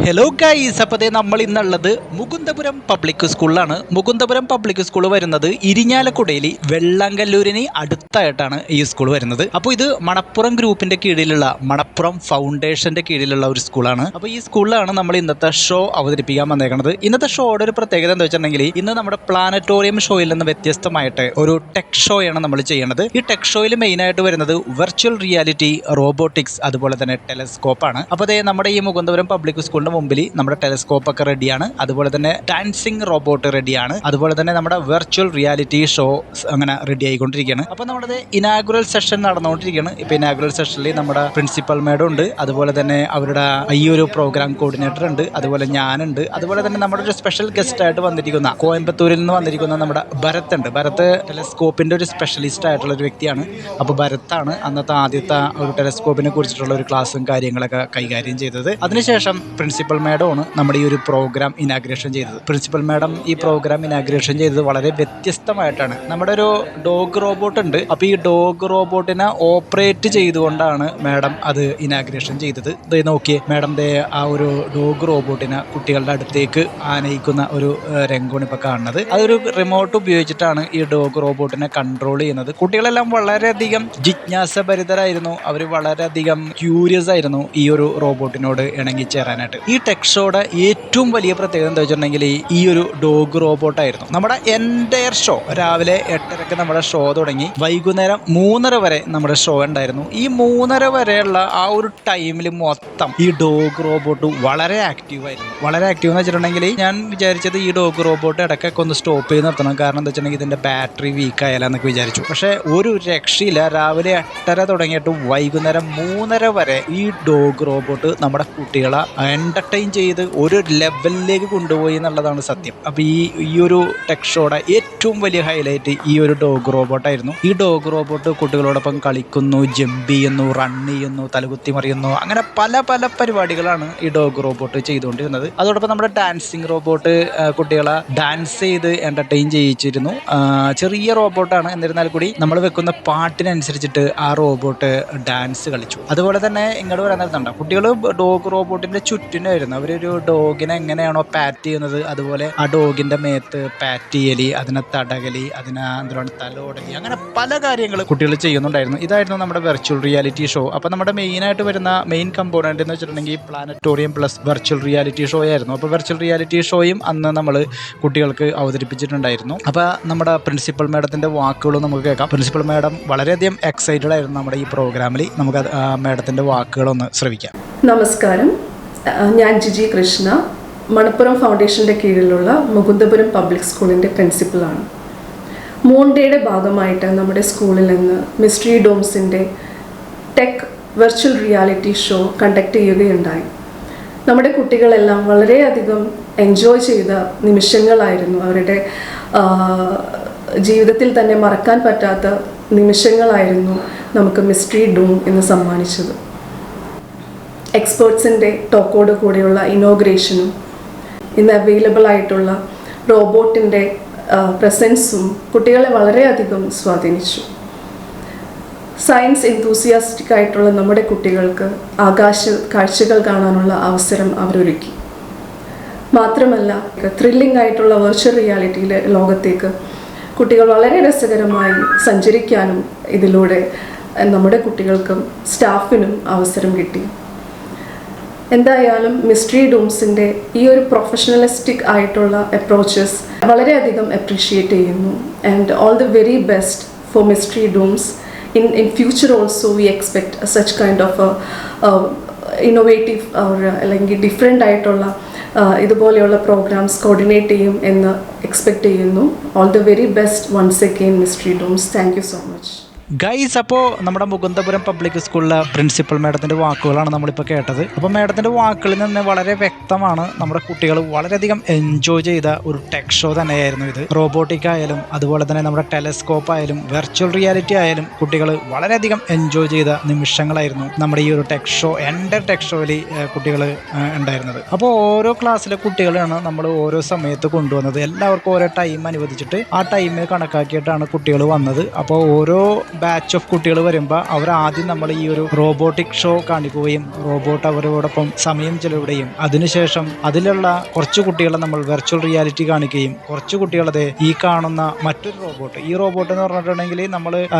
Hello guys, അപ്പോൾ നമ്മൾ ഇന്നുള്ളത് മുകുന്ദപുരം പബ്ലിക് സ്കൂളിലാണ്. മുകുന്ദപുരം പബ്ലിക് സ്കൂൾ വരുന്നത് ഇരിഞ്ഞാലക്കുടയിൽ വെള്ളാങ്കല്ലൂരിന് അടുത്തായിട്ടാണ് ഈ സ്കൂൾ വരുന്നത്. അപ്പോൾ ഇത് മണപ്പുറം ഗ്രൂപ്പിന്റെ കീഴിലുള്ള മണപ്പുറം ഫൗണ്ടേഷന്റെ കീഴിലുള്ള ഒരു സ്കൂളാണ്. അപ്പോൾ ഈ സ്കൂളിലാണ് നമ്മൾ ഇന്നത്തെ ഷോ അവതരിപ്പിക്കാൻ വന്നേക്കുന്നത്. ഇന്നത്തെ ഷോയുടെ ഒരു പ്രത്യേകത എന്താ വെച്ചിട്ടുണ്ടെങ്കിൽ, ഇന്ന് നമ്മുടെ പ്ലാനറ്റോറിയം ഷോയിൽ നിന്ന് വ്യത്യസ്തമായിട്ട് ഒരു ടെക് ഷോയാണ് നമ്മൾ ചെയ്യുന്നത്. ഈ ടെക് ഷോയിൽ മെയിനായിട്ട് വരുന്നത് വെർച്വൽ റിയാലിറ്റി, റോബോട്ടിക്സ്, അതുപോലെ തന്നെ ടെലസ്കോപ്പാണ്. അപ്പോൾ നമ്മുടെ ഈ മുകുന്ദപുരം പബ്ലിക് സ്കൂളിന്റെ മുമ്പിൽ നമ്മുടെ ടെലസ്കോപ്പ് ഒക്കെ റെഡിയാണ്. അതുപോലെ തന്നെ ഡാൻസിങ് റോബോട്ട് റെഡിയാണ്. അതുപോലെ തന്നെ നമ്മുടെ വെർച്വൽ റിയാലിറ്റി ഷോ അങ്ങനെ റെഡി ആയിക്കൊണ്ടിരിക്കുകയാണ്. അപ്പോൾ നമ്മുടെ ഇനാഗുറൽ സെഷൻ നടന്നുകൊണ്ടിരിക്കുകയാണ്. ഇപ്പോൾ ഇനാഗുറൽ സെഷനിൽ നമ്മുടെ പ്രിൻസിപ്പൽ മേഡം ഉണ്ട്, അതുപോലെ തന്നെ അവരുടെ ഈ ഒരു പ്രോഗ്രാം കോർഡിനേറ്റർ ഉണ്ട്, അതുപോലെ ഞാനുണ്ട്, അതുപോലെ തന്നെ നമ്മുടെ ഒരു സ്പെഷ്യൽ ഗസ്റ്റ് ആയിട്ട് വന്നിരിക്കുന്ന കോയമ്പത്തൂരിൽ നിന്ന് വന്നിരിക്കുന്ന നമ്മുടെ ഭരത് ഉണ്ട്. ഭരത് ടെലസ്കോപ്പിന്റെ ഒരു സ്പെഷ്യലിസ്റ്റ് ആയിട്ടുള്ള ഒരു വ്യക്തിയാണ്. അപ്പോൾ ഭരത്താണ് അന്നത്തെ ആദ്യത്തെ ഒരു ടെലസ്കോപ്പിനെ കുറിച്ചിട്ടുള്ള ഒരു ക്ലാസ്സും കാര്യങ്ങളൊക്കെ കൈകാര്യം ചെയ്തത്. അതിനുശേഷം പ്രിൻസിപ്പൽ മേഡമാണ് നമ്മുടെ ഈ ഒരു പ്രോഗ്രാം ഇനാഗ്രേഷൻ ചെയ്തത്. പ്രിൻസിപ്പൽ മേഡം ഈ പ്രോഗ്രാം ഇനാഗ്രേഷൻ ചെയ്തത് വളരെ വ്യത്യസ്തമായിട്ടാണ്. നമ്മുടെ ഒരു ഡോഗ് റോബോട്ട് ഉണ്ട്. അപ്പോൾ ഈ ഡോഗ് റോബോട്ടിനെ ഓപ്പറേറ്റ് ചെയ്തുകൊണ്ടാണ് മേഡം അത് ഇനാഗ്രേഷൻ ചെയ്തത്. നോക്കിയേ മേഡം ആ ഒരു ഡോഗ് റോബോട്ടിനെ കുട്ടികളുടെ അടുത്തേക്ക് ആനയിക്കുന്ന ഒരു രംഗമാണ് ഇപ്പോൾ കാണുന്നത്. അതൊരു റിമോട്ട് ഉപയോഗിച്ചിട്ടാണ് ഈ ഡോഗ് റോബോട്ടിനെ കൺട്രോൾ ചെയ്യുന്നത്. കുട്ടികളെല്ലാം വളരെയധികം ജിജ്ഞാസഭരിതരായിരുന്നു. അവർ വളരെയധികം ക്യൂരിയസ് ആയിരുന്നു ഈ ഒരു റോബോട്ടിനോട് ഇണങ്ങിച്ചേരാനായിട്ട്. ഈ ടെക് ഷോയുടെ ഏറ്റവും വലിയ പ്രത്യേകത എന്താ വെച്ചിട്ടുണ്ടെങ്കിൽ, ഈ ഒരു ഡോഗ് റോബോട്ടായിരുന്നു. നമ്മുടെ എൻ്റയർ ഷോ രാവിലെ 8:30 നമ്മുടെ ഷോ തുടങ്ങി വൈകുന്നേരം 3:30 വരെ നമ്മുടെ ഷോ ഉണ്ടായിരുന്നു. ഈ 3:30 വരെയുള്ള ആ ഒരു ടൈമിൽ മൊത്തം ഈ ഡോഗ് റോബോട്ട് വളരെ ആക്റ്റീവായിരുന്നു. വളരെ ആക്റ്റീവ് എന്ന് വെച്ചിട്ടുണ്ടെങ്കിൽ ഞാൻ വിചാരിച്ചത് ഈ ഡോഗ് റോബോട്ട് ഇടയ്ക്കൊക്കെ ഒന്ന് സ്റ്റോപ്പ് ചെയ്ത് നിർത്തണം, കാരണം എന്താ വെച്ചിട്ടുണ്ടെങ്കിൽ ഇതിൻ്റെ ബാറ്ററി വീക്ക് ആയാലെന്നൊക്കെ വിചാരിച്ചു. പക്ഷേ ഒരു രക്ഷയില്ല. രാവിലെ 8:30 തുടങ്ങിയിട്ട് വൈകുന്നേരം 3:30 വരെ ഈ ഡോഗ് റോബോട്ട് നമ്മുടെ കുട്ടികളെ എൻ്റർടൈൻ ചെയ്ത് ഒരു ലെവലിലേക്ക് കൊണ്ടുപോയി എന്നുള്ളതാണ് സത്യം. അപ്പോൾ ഈ ഒരു ടെക് ഷോയുടെ ഏറ്റവും വലിയ ഹൈലൈറ്റ് ഈ ഒരു ഡോഗ് റോബോട്ടായിരുന്നു. ഈ ഡോഗ് റോബോട്ട് കുട്ടികളോടൊപ്പം കളിക്കുന്നു, ജമ്പ് ചെയ്യുന്നു, റൺ ചെയ്യുന്നു, തലകുത്തി മറിയുന്നു, അങ്ങനെ പല പല പരിപാടികളാണ് ഈ ഡോഗ് റോബോട്ട് ചെയ്തുകൊണ്ടിരുന്നത്. അതോടൊപ്പം നമ്മുടെ ഡാൻസിങ് റോബോട്ട് കുട്ടികളെ ഡാൻസ് ചെയ്ത് എൻ്റർടൈൻ ചെയ്യിച്ചിരുന്നു. ചെറിയ റോബോട്ടാണ്, എന്നിരുന്നാൽ കൂടി നമ്മൾ വെക്കുന്ന പാട്ടിനനുസരിച്ചിട്ട് ആ റോബോട്ട് ഡാൻസ് കളിച്ചു. അതുപോലെ തന്നെ ഇങ്ങോട്ട് വരാൻ നേരത്തുണ്ടോ കുട്ടികൾ ഡോഗ് റോബോട്ടിന്റെ ചുറ്റിനായിരുന്നു. അവരൊരു ഡോഗിനെ എങ്ങനെയാണോ പാറ്റ് ചെയ്യുന്നത് അതുപോലെ ആ ഡോഗിന്റെ മേത്ത് പാറ്റ് ചെയ്യലി, അതിനെ തടകലി, അതിനെ എന്താണ് തലോടലി, അങ്ങനെ പല കാര്യങ്ങൾ കുട്ടികൾ ചെയ്യുന്നുണ്ടായിരുന്നു. ഇതായിരുന്നു നമ്മുടെ വെർച്വൽ റിയാലിറ്റി ഷോ. അപ്പോൾ നമ്മുടെ മെയിനായിട്ട് വരുന്ന മെയിൻ കമ്പോണന്റ് എന്ന് വെച്ചിട്ടുണ്ടെങ്കിൽ planetarium plus virtual reality show ആയിരുന്നു. അപ്പോൾ വെർച്വൽ റിയാലിറ്റി ഷോയും അന്ന് നമ്മൾ കുട്ടികൾക്ക് അവതരിപ്പിച്ചിട്ടുണ്ടായിരുന്നു. അപ്പോൾ നമ്മുടെ പ്രിൻസിപ്പൽ മേഡത്തിന്റെ വാക്കുകളും നമുക്ക് കേൾക്കാം. പ്രിൻസിപ്പൽ മേഡം വളരെയധികം എക്സൈറ്റഡ് ആയിരുന്നു നമ്മുടെ ഈ പ്രോഗ്രാമിൽ. നമുക്ക് മേഡത്തിന്റെ വാക്കുകളൊന്ന് ശ്രവിക്കാം. നമസ്കാരം, ഞാൻ ജിജി കൃഷ്ണ, മണപ്പുറം ഫൗണ്ടേഷൻ്റെ കീഴിലുള്ള മുകുന്ദപുരം പബ്ലിക് സ്കൂളിൻ്റെ പ്രിൻസിപ്പളാണ്. മൂൺ ഡേയുടെ ഭാഗമായിട്ട് നമ്മുടെ സ്കൂളിൽ നിന്ന് മിസ്റ്ററി ഡോംസിൻ്റെ tech virtual reality show conduct ചെയ്യുകയുണ്ടായി. നമ്മുടെ കുട്ടികളെല്ലാം വളരെയധികം എൻജോയ് ചെയ്ത നിമിഷങ്ങളായിരുന്നു. അവരുടെ ജീവിതത്തിൽ തന്നെ മറക്കാൻ പറ്റാത്ത നിമിഷങ്ങളായിരുന്നു നമുക്ക് മിസ്റ്ററി ഡോം ഇന്ന് സമ്മാനിച്ചത്. എക്സ്പേർട്സിൻ്റെ ടോക്കോട് കൂടെയുള്ള ഇനോഗ്രേഷനും ഇന്ന് അവൈലബിൾ ആയിട്ടുള്ള റോബോട്ടിൻ്റെ പ്രസൻസും കുട്ടികളെ വളരെയധികം സ്വാധീനിച്ചു. സയൻസ് എന്തൂസിയാസ്റ്റിക് ആയിട്ടുള്ള നമ്മുടെ കുട്ടികൾക്ക് ആകാശ കാഴ്ചകൾ കാണാനുള്ള അവസരം അവരൊരുക്കി. മാത്രമല്ല ത്രില്ലിംഗ് ആയിട്ടുള്ള വെർച്വൽ റിയാലിറ്റിയിലെ ലോകത്തേക്ക് കുട്ടികൾ വളരെ രസകരമായി സഞ്ചരിക്കാനും ഇതിലൂടെ നമ്മുടെ കുട്ടികൾക്കും സ്റ്റാഫിനും അവസരം കിട്ടി. എന്തായാലും മിസ്റ്ററി ഡോംസിൻ്റെ ഈ ഒരു പ്രൊഫഷണലിസ്റ്റിക് ആയിട്ടുള്ള അപ്രോച്ചസ് വളരെയധികം അപ്രീഷിയേറ്റ് ചെയ്യുന്നു. And all the very best for mystery doms. In future also we expect such kind of innovative അല്ലെങ്കിൽ ഡിഫറെൻ്റ് ആയിട്ടുള്ള ഇതുപോലെയുള്ള പ്രോഗ്രാംസ് കോർഡിനേറ്റ് ചെയ്യും എന്ന് എക്സ്പെക്ട് ചെയ്യുന്നു. All the very best once again mystery doms. Thank you so much. Guys, അപ്പോൾ നമ്മുടെ Mukundapuram public സ്കൂളിലെ principal മേഡത്തിൻ്റെ വാക്കുകളാണ് നമ്മളിപ്പോൾ കേട്ടത്. അപ്പോൾ മേഡത്തിൻ്റെ വാക്കുകളിൽ നിന്ന് വളരെ വ്യക്തമാണ് നമ്മുടെ കുട്ടികൾ വളരെയധികം എൻജോയ് ചെയ്ത ഒരു ടെക് ഷോ തന്നെയായിരുന്നു ഇത്. റോബോട്ടിക് ആയാലും അതുപോലെ തന്നെ നമ്മുടെ ടെലസ്കോപ്പ് ആയാലും വെർച്വൽ റിയാലിറ്റി ആയാലും കുട്ടികൾ വളരെയധികം എൻജോയ് ചെയ്ത നിമിഷങ്ങളായിരുന്നു നമ്മുടെ ഈ ഒരു ടെക് ഷോ, എൻ്റെ ടെക് ഷോയിൽ കുട്ടികൾ ഉണ്ടായിരുന്നത്. അപ്പോൾ ഓരോ ക്ലാസ്സിലെ കുട്ടികളാണ് നമ്മൾ ഓരോ സമയത്ത് കൊണ്ടുവന്നത്. എല്ലാവർക്കും ഓരോ ടൈം അനുവദിച്ചിട്ട് ആ ടൈമിൽ കണക്കാക്കിയിട്ടാണ് കുട്ടികൾ വന്നത്. അപ്പോൾ ഓരോ ബാച്ച് ഓഫ് കുട്ടികൾ വരുമ്പോൾ അവർ ആദ്യം നമ്മൾ ഈ ഒരു റോബോട്ടിക് ഷോ കാണിക്കുകയും റോബോട്ട് അവരോടൊപ്പം സമയം ചെലവിടുകയും അതിനുശേഷം അതിലുള്ള കുറച്ച് കുട്ടികളെ നമ്മൾ വെർച്വൽ റിയാലിറ്റി കാണിക്കുകയും കുറച്ച് കുട്ടികളതെ ഈ കാണുന്ന മറ്റൊരു റോബോട്ട്, ഈ റോബോട്ട് എന്ന് പറഞ്ഞിട്ടുണ്ടെങ്കിൽ നമ്മൾ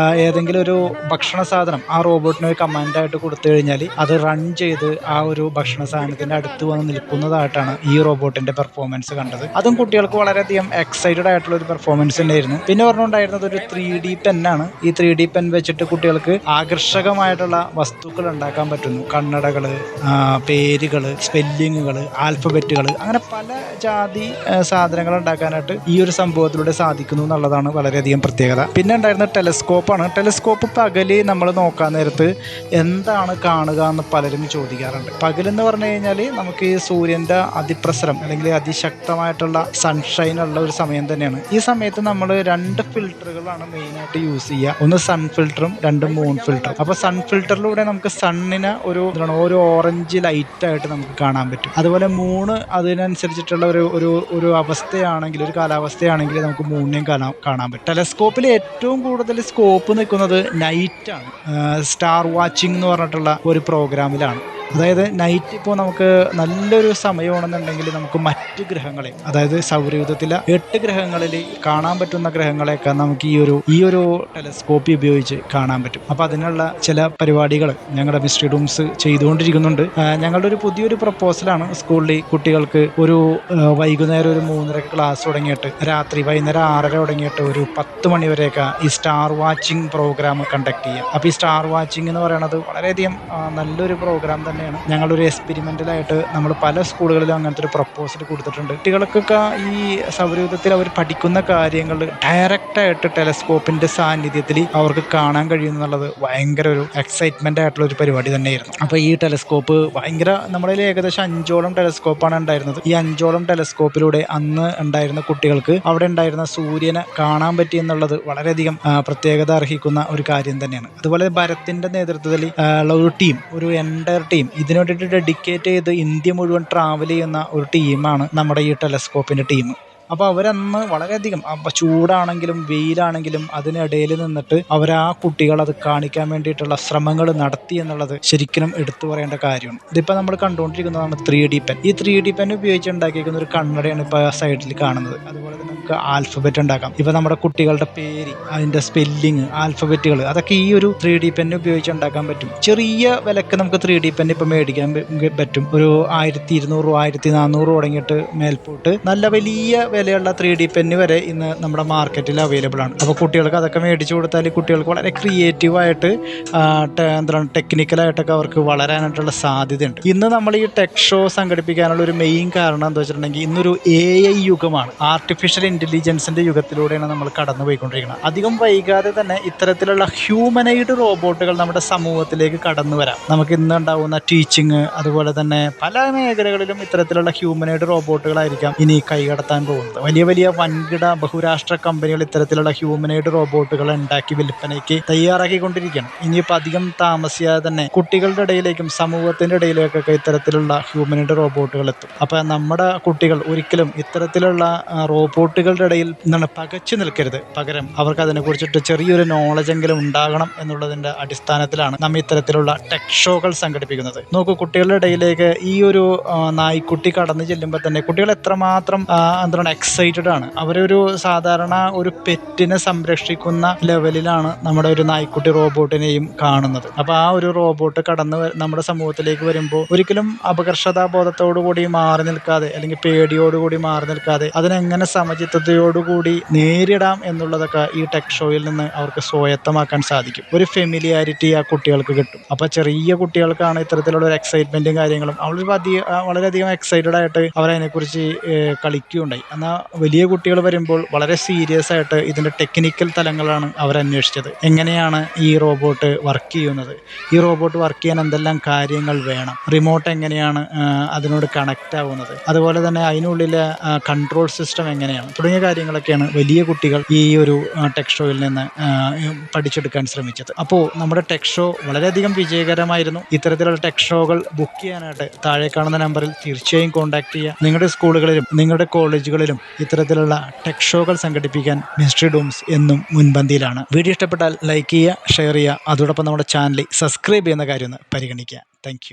ഏതെങ്കിലും ഒരു ഭക്ഷണ സാധനം ആ റോബോട്ടിന് ഒരു കമാൻഡായിട്ട് കൊടുത്തു കഴിഞ്ഞാൽ അത് റൺ ചെയ്ത് ആ ഒരു ഭക്ഷണ സാധനത്തിൻ്റെ അടുത്ത് വന്ന് നിൽക്കുന്നതായിട്ടാണ് ഈ റോബോട്ടിൻ്റെ പെർഫോമൻസ് കണ്ടത്. അതും കുട്ടികൾക്ക് വളരെയധികം എക്സൈറ്റഡ് ആയിട്ടുള്ള ഒരു പെർഫോമൻസ് തന്നെയായിരുന്നു. പിന്നെ പറഞ്ഞുകൊണ്ടായിരുന്നത് ഒരു 3D പെന്നാണ്. ഈ 3D പെൻ വെച്ചിട്ട് കുട്ടികൾക്ക് ആകർഷകമായിട്ടുള്ള വസ്തുക്കൾ ഉണ്ടാക്കാൻ പറ്റുന്നു. കണ്ണടകൾ, പേരുകൾ, സ്പെല്ലിങ്ങുകൾ, ആൽഫബറ്റുകൾ, അങ്ങനെ പല ജാതി സാധനങ്ങൾ ഉണ്ടാക്കാനായിട്ട് ഈ ഒരു സംഭവത്തിലൂടെ സാധിക്കുന്നു എന്നുള്ളതാണ് വളരെയധികം പ്രത്യേകത. പിന്നെ ഉണ്ടായിരുന്നത് ടെലസ്കോപ്പാണ്. ടെലസ്കോപ്പ് പകല് നമ്മൾ നോക്കാൻ നേരത്ത് എന്താണ് കാണുക എന്ന് പലരും ചോദിക്കാറുണ്ട്. പകലെന്ന് പറഞ്ഞു കഴിഞ്ഞാൽ നമുക്ക് ഈ സൂര്യൻ്റെ അതിപ്രസരം അല്ലെങ്കിൽ അതിശക്തമായിട്ടുള്ള സൺഷൈൻ ഉള്ള ഒരു സമയം തന്നെയാണ്. ഈ സമയത്ത് നമ്മൾ 2 ഫിൽറ്ററുകളാണ് മെയിനായിട്ട് യൂസ് ചെയ്യുക. ഒന്ന് സൺ ഫിൽറ്ററും 2 മൂൺ ഫിൽറ്ററും. അപ്പോൾ സൺ ഫിൽറ്ററിലൂടെ നമുക്ക് സണ്ണിന് ഒരു ഓറഞ്ച് ലൈറ്റായിട്ട് നമുക്ക് കാണാൻ പറ്റും. അതുപോലെ മൂണ് അതിനനുസരിച്ചിട്ടുള്ള ഒരു അവസ്ഥയാണെങ്കിൽ, ഒരു കാലാവസ്ഥയാണെങ്കിൽ നമുക്ക് മൂണിനെയും കാണാൻ പറ്റും. ടെലസ്കോപ്പിൽ ഏറ്റവും കൂടുതൽ സ്കോപ്പ് നിൽക്കുന്നത് നൈറ്റാണ്. സ്റ്റാർ വാച്ചിങ് എന്ന് പറഞ്ഞിട്ടുള്ള ഒരു പ്രോഗ്രാമിലാണ്. അതായത് നൈറ്റ് ഇപ്പോൾ നമുക്ക് നല്ലൊരു സമയമാണെന്നുണ്ടെങ്കിൽ നമുക്ക് മറ്റ് ഗ്രഹങ്ങളെ, അതായത് സൗരയൂഥത്തിലെ 8 ഗ്രഹങ്ങളിൽ കാണാൻ പറ്റുന്ന ഗ്രഹങ്ങളെയൊക്കെ നമുക്ക് ഈ ഒരു ടെലസ്കോപ്പ് ഉപയോഗിച്ച് കാണാൻ പറ്റും. അപ്പോൾ അതിനുള്ള ചില പരിപാടികൾ ഞങ്ങളുടെ മിസ്റ്ററി ഡൂംസ് ചെയ്തുകൊണ്ടിരിക്കുന്നുണ്ട്. ഞങ്ങളുടെ പുതിയൊരു പ്രപ്പോസലാണ് സ്കൂളിൽ കുട്ടികൾക്ക് ഒരു വൈകുന്നേരം ഒരു 3:30 ക്ലാസ് തുടങ്ങിയിട്ട് വൈകുന്നേരം 6:30 തുടങ്ങിയിട്ട് ഒരു 10 മണി വരെയൊക്കെ ഈ സ്റ്റാർ വാച്ചിങ് പ്രോഗ്രാം കണ്ടക്ട് ചെയ്യുക. അപ്പോൾ ഈ സ്റ്റാർ വാച്ചിങ് എന്ന് പറയുന്നത് വളരെയധികം നല്ലൊരു പ്രോഗ്രാം തന്നെ. ഞങ്ങളൊരു എക്സ്പെരിമെൻ്റലായിട്ട് നമ്മൾ പല സ്കൂളുകളിലും അങ്ങനത്തെ ഒരു പ്രപ്പോസൽ കൊടുത്തിട്ടുണ്ട്. കുട്ടികൾക്കൊക്കെ ഈ സൗരയൂഥത്തിൽ അവർ പഠിക്കുന്ന കാര്യങ്ങൾ ഡയറക്റ്റായിട്ട് ടെലസ്കോപ്പിൻ്റെ സാന്നിധ്യത്തിൽ അവർക്ക് കാണാൻ കഴിയുമെന്നുള്ളത് ഭയങ്കര ഒരു എക്സൈറ്റ്മെൻ്റ് ആയിട്ടുള്ള ഒരു പരിപാടി തന്നെയായിരുന്നു. അപ്പോൾ ഈ ടെലസ്കോപ്പ് നമ്മുടെ ഏകദേശം 5ഓളം ടെലസ്കോപ്പാണ് ഉണ്ടായിരുന്നത്. ഈ 5ഓളം ടെലസ്കോപ്പിലൂടെ അന്ന് ഉണ്ടായിരുന്ന കുട്ടികൾക്ക് അവിടെ ഉണ്ടായിരുന്ന സൂര്യനെ കാണാൻ പറ്റി എന്നുള്ളത് വളരെയധികം പ്രത്യേകത അർഹിക്കുന്ന ഒരു കാര്യം തന്നെയാണ്. അതുപോലെ ഭരത്തിൻ്റെ നേതൃത്വത്തിൽ ഉള്ള ഒരു ടീം, ഒരു എൻ്റയർ ടീം ഇതിനു വേണ്ടിയിട്ട് ഡെഡിക്കേറ്റ് ചെയ്ത് ഇന്ത്യ മുഴുവൻ ട്രാവൽ ചെയ്യുന്ന ഒരു ടീമാണ് നമ്മുടെ ഈ ടെലസ്കോപ്പിൻ്റെ ടീം. അപ്പോൾ അവരന്ന് വളരെയധികം ചൂടാണെങ്കിലും വെയിലാണെങ്കിലും അതിനിടയിൽ നിന്നിട്ട് ആ കുട്ടികൾ അത് കാണിക്കാൻ വേണ്ടിയിട്ടുള്ള ശ്രമങ്ങൾ നടത്തി എന്നുള്ളത് ശരിക്കും എടുത്തു പറയേണ്ട കാര്യമാണ്. ഇതിപ്പോൾ നമ്മൾ കണ്ടുകൊണ്ടിരിക്കുന്നതാണ് 3D പെൻ. ഈ 3D പെൻ ഉപയോഗിച്ച് ഉണ്ടാക്കിയിരിക്കുന്ന ഒരു കണ്ണടയാണ് ഇപ്പോൾ ആ സൈഡിൽ കാണുന്നത്. അതുപോലെ തന്നെ നമുക്ക് ആൽഫബറ്റ് ഉണ്ടാക്കാം. ഇപ്പോൾ നമ്മുടെ കുട്ടികളുടെ പേര്, അതിൻ്റെ സ്പെല്ലിങ്, ആൽഫബറ്റുകൾ, അതൊക്കെ ഈ ഒരു 3D പെൻ ഉപയോഗിച്ച് ഉണ്ടാക്കാൻ പറ്റും. ചെറിയ വിലക്ക് നമുക്ക് 3D പെൻ ഇപ്പോൾ മേടിക്കാൻ പറ്റും. ഒരു 1200 1400 തുടങ്ങിയിട്ട് മേൽപോട്ട് നല്ല വലിയ വിലയുള്ള 3D പെന്ന് വരെ ഇന്ന് നമ്മുടെ മാർക്കറ്റിൽ അവൈലബിൾ ആണ്. അപ്പോൾ കുട്ടികൾക്ക് അതൊക്കെ മേടിച്ചു കൊടുത്താൽ കുട്ടികൾക്ക് വളരെ ക്രിയേറ്റീവായിട്ട് ടെക്നിക്കലായിട്ടൊക്കെ അവർക്ക് വളരാനായിട്ടുള്ള സാധ്യതയുണ്ട്. ഇന്ന് നമ്മൾ ഈ ടെക് ഷോ സംഘടിപ്പിക്കാനുള്ള ഒരു മെയിൻ കാരണം എന്താ വെച്ചിട്ടുണ്ടെങ്കിൽ ഇന്നൊരു AI യുഗമാണ്. ആർട്ടിഫിഷ്യൽ ഇൻ്റലിജൻസിൻ്റെ യുഗത്തിലൂടെയാണ് നമ്മൾ കടന്നു പോയിക്കൊണ്ടിരിക്കുന്നത്. അധികം വൈകാതെ തന്നെ ഇത്തരത്തിലുള്ള ഹ്യൂമനൈഡ് റോബോട്ടുകൾ നമ്മുടെ സമൂഹത്തിലേക്ക് കടന്നു വരാം. നമുക്ക് ഇന്ന് ഉണ്ടാവുന്ന ടീച്ചിങ്, അതുപോലെ തന്നെ പല മേഖലകളിലും ഇത്തരത്തിലുള്ള ഹ്യൂമനൈഡ് റോബോട്ടുകളായിരിക്കാം ഇനി കൈകടത്താൻ പോകുന്നത്. വലിയ വലിയ വൻകിട ബഹുരാഷ്ട്ര കമ്പനികൾ ഇത്തരത്തിലുള്ള ഹ്യൂമനൈഡ് റോബോട്ടുകൾ ഉണ്ടാക്കി വിൽപ്പനയ്ക്ക് തയ്യാറാക്കിക്കൊണ്ടിരിക്കുകയാണ്. ഇനിയിപ്പോൾ അധികം താമസിയാതെ തന്നെ കുട്ടികളുടെ ഇടയിലേക്കും സമൂഹത്തിൻ്റെ ഇടയിലേക്കൊക്കെ ഇത്തരത്തിലുള്ള ഹ്യൂമനൈഡ് റോബോട്ടുകൾ എത്തും. അപ്പോൾ നമ്മുടെ കുട്ടികൾ ഒരിക്കലും ഇത്തരത്തിലുള്ള റോബോട്ടുകളുടെ ഇടയിൽ പകച്ചു നിൽക്കരുത്. പകരം അവർക്ക് അതിനെക്കുറിച്ചിട്ട് ചെറിയൊരു നോളജെങ്കിലും ഉണ്ടാകണം എന്നുള്ളതിൻ്റെ അടിസ്ഥാനത്തിലാണ് നമ്മൾ ഇത്തരത്തിലുള്ള ടെക് ഷോകൾ സംഘടിപ്പിക്കുന്നത്. നോക്കൂ, കുട്ടികളുടെ ഇടയിലേക്ക് ഈ ഒരു നായ്ക്കുട്ടി കടന്നു ചെല്ലുമ്പോൾ തന്നെ കുട്ടികൾ എത്രമാത്രം എക്സൈറ്റഡ് ആണ്. അവരൊരു സാധാരണ ഒരു പെറ്റിനെ സംരക്ഷിക്കുന്ന ലെവലിലാണ് നമ്മുടെ ഒരു നായ്ക്കുട്ടി റോബോട്ടിനെയും കാണുന്നത്. അപ്പോൾ ആ ഒരു റോബോട്ട് നമ്മുടെ സമൂഹത്തിലേക്ക് വരുമ്പോൾ ഒരിക്കലും അപകർഷതാബോധത്തോടുകൂടി മാറി നിൽക്കാതെ അല്ലെങ്കിൽ പേടിയോടുകൂടി മാറി നിൽക്കാതെ അതിനെങ്ങനെ സമചിത്തതയോടുകൂടി നേരിടാം എന്നുള്ളതൊക്കെ ഈ ടെക് ഷോയിൽ നിന്ന് അവർക്ക് സ്വായത്തമാക്കാൻ സാധിക്കും. ഒരു ഫെമിലിയാരിറ്റി ആ കുട്ടികൾക്ക് കിട്ടും. അപ്പോൾ ചെറിയ കുട്ടികൾക്കാണ് ഇത്തരത്തിലുള്ള ഒരു എക്സൈറ്റ്മെൻറ്റും കാര്യങ്ങളും വളരെയധികം എക്സൈറ്റഡ് ആയിട്ട് അവരതിനെക്കുറിച്ച് കളിക്കുകയുണ്ടായി. എന്നാൽ വലിയ കുട്ടികൾ വരുമ്പോൾ വളരെ സീരിയസ് ആയിട്ട് ഇതിൻ്റെ ടെക്നിക്കൽ തലങ്ങളാണ് അവരന്വേഷിച്ചത്. എങ്ങനെയാണ് ഈ റോബോട്ട് വർക്ക് ചെയ്യുന്നത്, ഈ റോബോട്ട് വർക്ക് ചെയ്യാൻ എന്തെല്ലാം കാര്യങ്ങൾ വേണം, റിമോട്ട് എങ്ങനെയാണ് അതിനോട് കണക്റ്റ് ആവുന്നത്, അതുപോലെ തന്നെ അതിനുള്ളിലെ കൺട്രോൾ സിസ്റ്റം എങ്ങനെയാണ് തുടങ്ങിയ കാര്യങ്ങളൊക്കെയാണ് വലിയ കുട്ടികൾ ഈ ഒരു ടെക് ഷോയിൽ നിന്ന് പഠിച്ചെടുക്കാൻ ശ്രമിച്ചത്. അപ്പോൾ നമ്മുടെ ടെക് ഷോ വളരെയധികം വിജയകരമായിരുന്നു. ഇത്തരത്തിലുള്ള ടെക് ഷോകൾ ബുക്ക് ചെയ്യാനായിട്ട് താഴെ കാണുന്ന നമ്പറിൽ തീർച്ചയായും കോൺടാക്ട് ചെയ്യുക. നിങ്ങളുടെ സ്കൂളുകളിലും നിങ്ങളുടെ കോളേജുകളിലും കാര്യത്തിലും ഇത്തരത്തിലുള്ള ടെക് ഷോകൾ സംഘടിപ്പിക്കാൻ മിസ്റ്ററി ഡൂംസ് എന്നും മുൻപന്തിയിലാണ്. വീഡിയോ ഇഷ്ടപ്പെട്ടാൽ ലൈക്ക് ചെയ്യുക, ഷെയർ ചെയ്യുക, അതോടൊപ്പം നമ്മുടെ ചാനൽ സബ്സ്ക്രൈബ് ചെയ്യുന്ന കാര്യം ഒന്ന് പരിഗണിക്കുക. താങ്ക്